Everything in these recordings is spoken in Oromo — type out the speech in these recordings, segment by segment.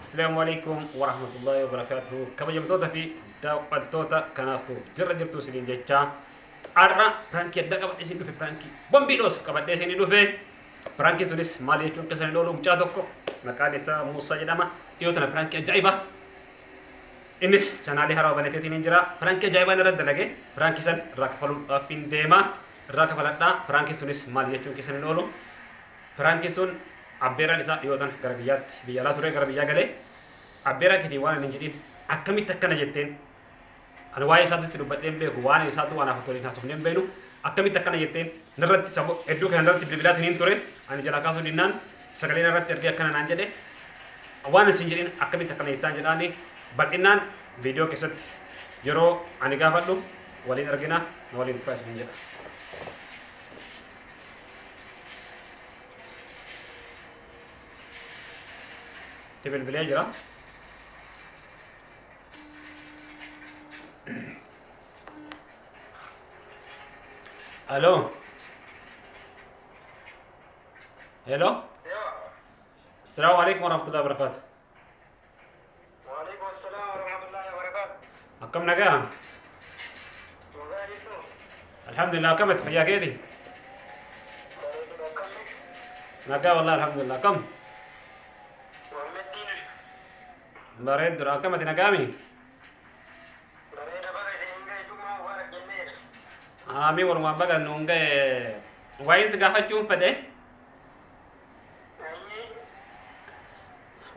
Assalamualaikum warahmatullahi wabarakatuh. Kabajamtoota fi daawwattoota kanaafuu jirra jirtu isiniin jecha har'a piraankii adda qabadhee isin dhufe piraankii bombiidhoos qabadhee isin dhufe piraankiin sunis maal jechuun keessan oolu mucaa tokko maqaan isaa Muusaa jedhama. Dhiyoo tana piraankii ajaa'ibaa innis chaanaalii haaraa banateetiin hin jira. Piraankii ajaa'ibaa irra dalage piraankii san irraa kafaluudhaaf hin deema irraa kafaladhaa. Piraankiin sunis maal jechuun keessan hin oolu piraankiin sun abbeeraan isaa dhiyootan gara biyyaatti biyya alaa ture gara biyyaa galee abbeeraa keetii waan hin jedhin akkamitti akkana jetteen ani waa'ee isaatti dubbadheen beeku waan isaatu waan hafa toliin haasofnee hin beenu akkamitti akkana jetteen narratti sabo hedduu kana narratti bilbilaatiin hin ture ani jalaa kaasuu dinnaan sagalee narratti ergee akkana naan jedhe waan isin jedhin akkamitti akkana jettaan jedhaani bal'inaan viidiyoo keessatti yeroo ani gaafadhu waliin argina na waliin dhufaa isin jedha. Bilbilee jira. Halo. Hello. Assalamualaikum warahmatullahi wabarakatuh. Waalaikumsalam warahmatullahi wabarakatuh. Akkam nagaa? Nagaa jirtu? Alhamdulillah akkamitti fayyaa keeti? Bareedu akkamii? Nagaa wallahi alhamdulillah akkam? Walmettiin Bareedu akkamitti nagaami? bareeda bareeda hin gaitumaa waan jenneedha. Aami walumaan baga nuun ga'e waa'ee si gaafachuun fedhe Ayyi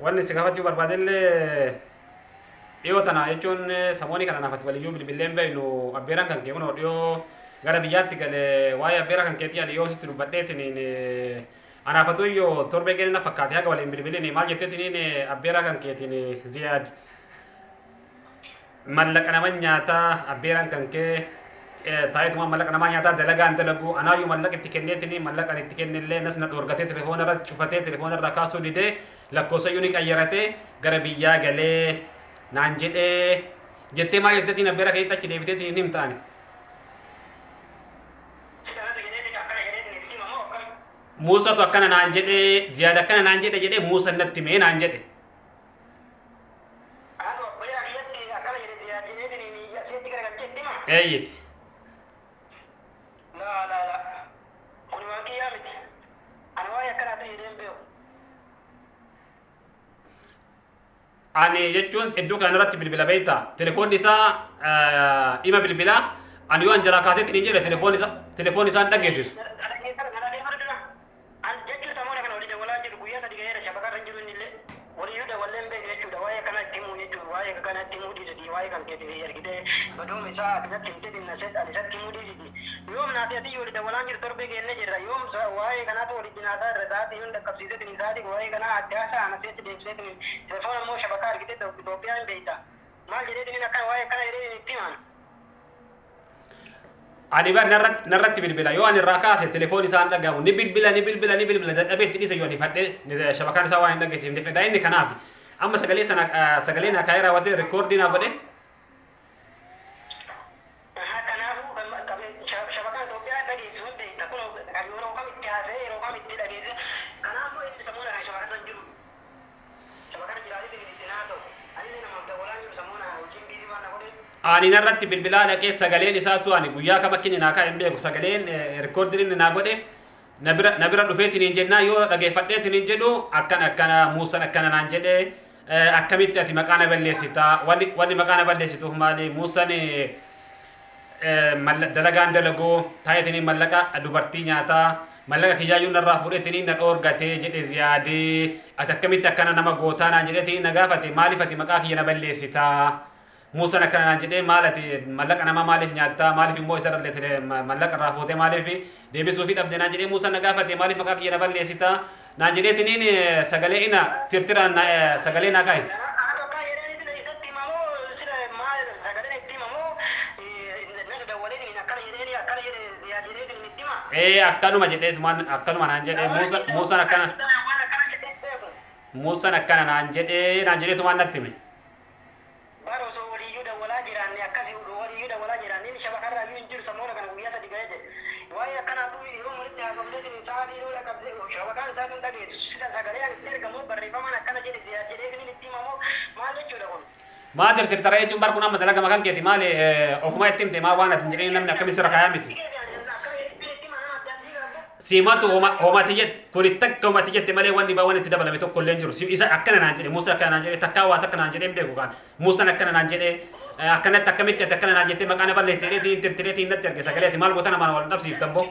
wanni si gaafachuu barbaadellee dhiyoo tana jechuun samoonii kana naafatti waliyyuu bilbileen beeynu abbeeraan kan kee kunoo dhiyoo gara biyyaatti galee waa'ee abbeeraa kan keetii ani yoo sitti dubbadheetiniin anaafatu iyyoo torbee geenina fakkaate haga waliin bilbilin maal jetteetiniin abbeeraa kan keetiin ziyaad mallaqa nama nyaataa abbeeraan kan kee taa'eetuma mallaqa namaa nyaataa dalagaan dalagu anaayyuu mallaqa itti kenneetiniin mallaqan itti kennillee nas na dhoorgatee telefoona irra cufatee telefoona irra kaasuu didee lakkoofsayyuu ni qayyaratee gara biyyaa galee naan jedhee jettee maal jetteetiin abbeera keetti achi deebiteetiin hin himtaani. sikanatti geneetika akkana geneetin ittiin ammoo akkam Muusatu akkana naan jedhee ziyaad akkana naan jedhe Muusa natti mee naan jedhe. haatu abbayyaa biyyatti akkana geneetin asitti garagalchee ittima Eeyyiti. la kun waan kiyyaa miti ani waa'ee akkanaatu jedheen beeku Ani jechuun iddoo kanarratti bilbila beektaa telefoonni isaa dhima bilbilaa ani yoo an jalaa kaaseetiin hin jedhe telefoon isaa hin dhageessisu. Ani bar narratti bilbila yoo ani irraa kaase telefoon isaa hin dhagahamu ni bilbila dadhabee itti dhiisa yoo ani fadhee shabakaan isaa waan hin dhageessifne fedha inni kanaaf amma sagalee naa kaayee raawwatee rikoordii naa godhe ani narratti bilbilaa dhaqee sagaleen isaatu ani guyyaa kam akkinni naa kaa'e hin beeku sagaleen rikoordiin inni naa godhe na bira dhufeetiin hin jennaa yoo dhageeffadheetiin hin jedhu akkana Muusaan akkana naan jedhe akkamitti ati maqaa na balleessita wanni maqaa na balleessituuf maali Muusaan dalagaan dalagoo taa'eetiin mallaqa dubartii nyaataa mallaqa kiyyaayyuu narraa fudheetiin na dhoorgatee jedhe ziyaadee ati akkamitti akkana nama gootaa naan jedheetiin na gaafate maaliif ati maqaa kiyya na balleessita Muusaan akkana naan jedhee maal ati mallaqa namaa maaliif nyaattaa maaliif immoo isa irrallee mallaqa irraa fuutee maaliif deebisuufii dhabde naan jedhee Muusaan na gaafate maaliif maqaa kiyya na balleessita naan jedheetiniin sagalee ina tirtiraan sagalee naa kaa'e. Akkanuma jedhee akkanuma naan jedhee Muusaan akkana naan jedheetumaan natti hime. Waa'ee akkanaatu yeroo walitti haasofneetiin isaa dhiiroo dhaqabdee shabakaan isaa kun dhageessu sagalee ergamu barreeffamaan akkana jedhe jedhee kan itti himamu ما ترتر ترى يجون باركونا مثلا كما كان كيتي مالي أو ما يتم تما وانا تنجري نمنا كم يصير كيامتي سيماتو هما تيجت كل التك هما تيجت مالي واني باواني تدبل بتوك كل لنجرو سيم إذا أكنا نانجري موسى أكنا نانجري تكاوا تكنا نانجري بيكو كان موسى أكنا نانجري أكنا تكملت تكنا نانجري مكانه بالله تريتي إنتر تريتي نتر كسكاليتي مال بوتانا ما نقول نفسي تبو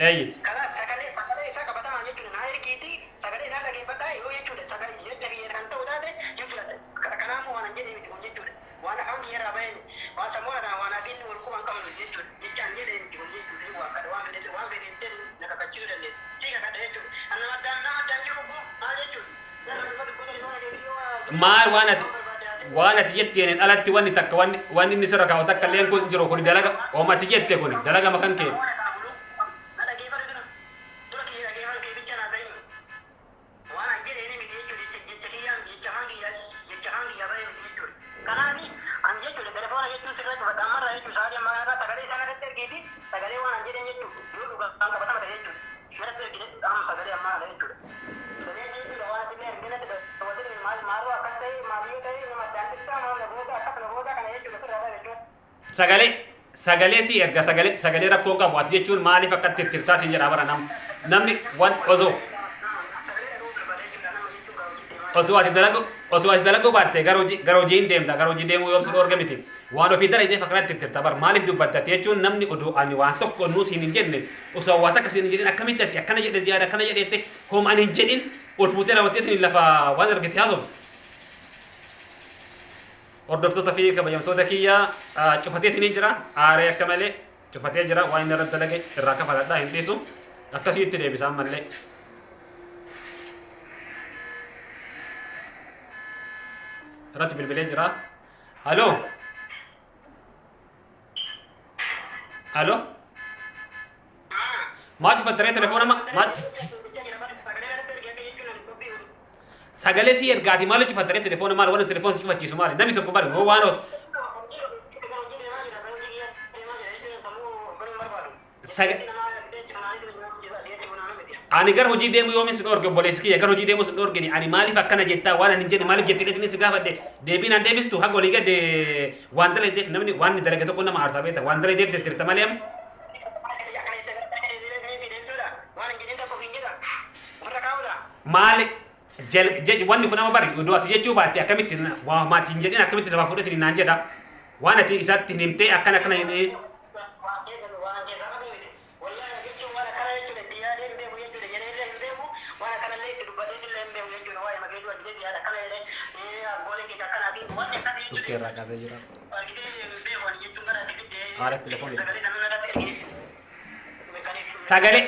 أيد ما وانا تجت يعني ألت واني تك واني نسرة كاو تك اللي ينكون جرو كوني دلقة وما تجت كوني دلقة مكان كيف sagalee si erga sagalee rakkoo qabu ati jechuun maaliif akka tirtirtaa siin jedha bara namni wan osoo ati dalagu baatte gara hojii hin deemta gara hojii deemuu yoomsi dhoorga miti waan ofii dala isee fakkaatti tirtirta bar maaliif dubbatta jechuun namni oduu ani waan tokko nuus hin jenne osoo waan takka siin hin jedhin akkamitti ati akkana jedhe ziyaada akkana jedheette hoom ani hin jedhin ol fuutee raawwatteetiin lafa waan argite haasoftu hordoftoota fi kabajamtoota kiyya cufateetiin jira aaree akka malee cufatee jira waan inni irratti dalage irraa kafaladhaa hin dhiisu akkasitti deebisaan mallee irratti bilbilee jira halo maa cufattaree telefoona maa sagalee si ergaati maal cufattaree telefoona maal waan telefoon si cufachiisu maali namni tokko bari hoo waan ani gara hojii deemu yoomin si dhoorge obboleessi kiyya gara hojii deemu si dhoorgeni ani maaliif akkana jettaa waan ani hin jenne maaliif jettee si gaafadhe deebiin an deebistu haga olii gade waan dalageef namni waan dalage tokko nama aarsaa beekta waan dalageef dettirta malee am maali wanni kun nama bari oduu ati jechuu baatte akkamitti maati hin jedhin akkamitti lafaa fudhatin naan jedha waan ati isatti hin himtee akkana Kira kasih jira. Ada telepon ini. Sagale.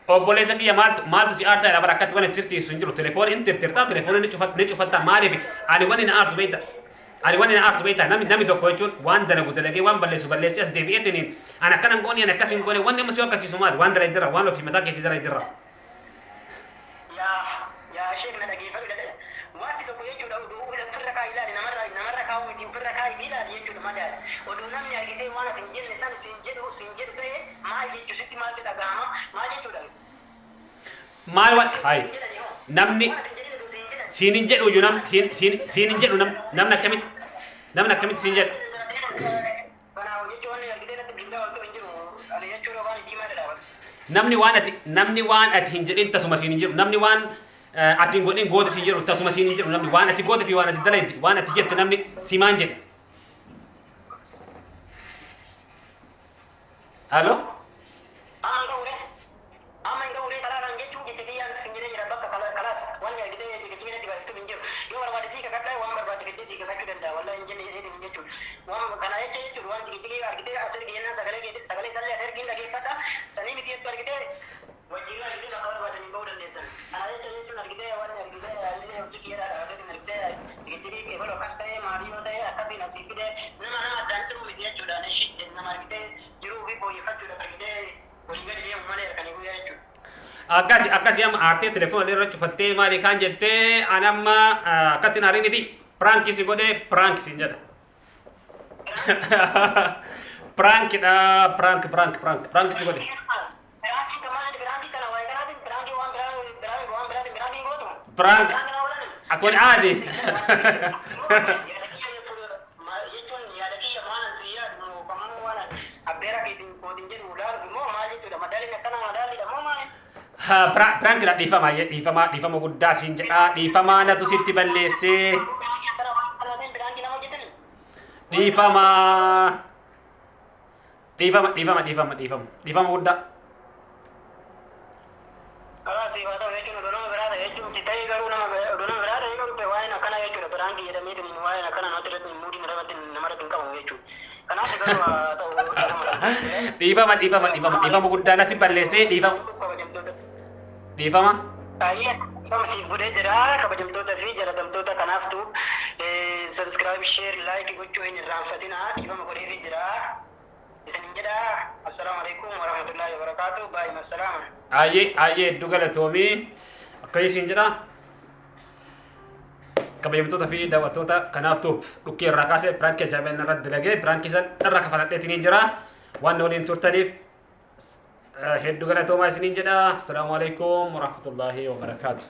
Obboleessa kiyya maaltu si aarsaa jedha bara akkatti waan sirtii sun jiru telefoon inni tirtirtaa telefoon inni cufatta maaliif ani waan inni aarsu beekta namni tokko jechuun waan dalagu dalagee waan balleessi as deebi'eetiin ani akkana goone ani akkas hin goone wanni amma si wakkachiisu maali waan dalay dirra waan ofii mataa keetii dalay dirra. Yaa sheek na dhageeffatu dha wanti tokko jechuudha oduu firra kaa ilaali namarra kaa'uu ittiin firra kaa ilaali jechuudha madaala oduu namni argitee waan hin jenne san sin jedhu ta'e maal jechuu sitti maaltu dhagahama maal jechuudha. Maal waan hayi namni siin hin jedhu iyyuu siin hin jedhu namni akkamitti siin jedhu. Namni waan ati hin jedhin tasuma siin hin jedhu namni waan ati hin godhin goota siin jedhu tasuma siin hin jedhu namni waan ati goota fi waan ati dalayte waan ati jette namni simaan jedhe. Halo? nama argitee jiruu fi booyyeeffachuudhaaf argitee walii gadi deemu malee kan eeguu jechuudha. Akkasi amma aartee telefoona irra cufattee maali kaan jettee ani amma akkatti naariniti pirankii si godhee pirankii siin jedha. Prankidha pirankii si godhe. Prank akun adi. Prank la difama guddaa siin jedha difama natu sitti balleesse difama guddaa. Difama guddaa nasi balleesse difama. Fuudhee jira kabajamtoota fi jaalatamtoota kanaaftu subscribe share like gochuu hin irraanfatinaa dhiifama godheefii jira isanin jedha assalaamu alaikum warahmatullahi wabarakatuh baay'ima assalaama. Ayyee hedduu galatoomii akkasiin jedha kabajamtoota fi daawwattoota kanaaftu dhukkee irraa kaasee piraankii ajaa'ibaa irratti dalagee piraankii san irra kafaladheetiin jira waan waliin turtaniif hedduu galatoomaa isiniin jedha. Assalaamu alaikum warahmatullahi wabarakatuh.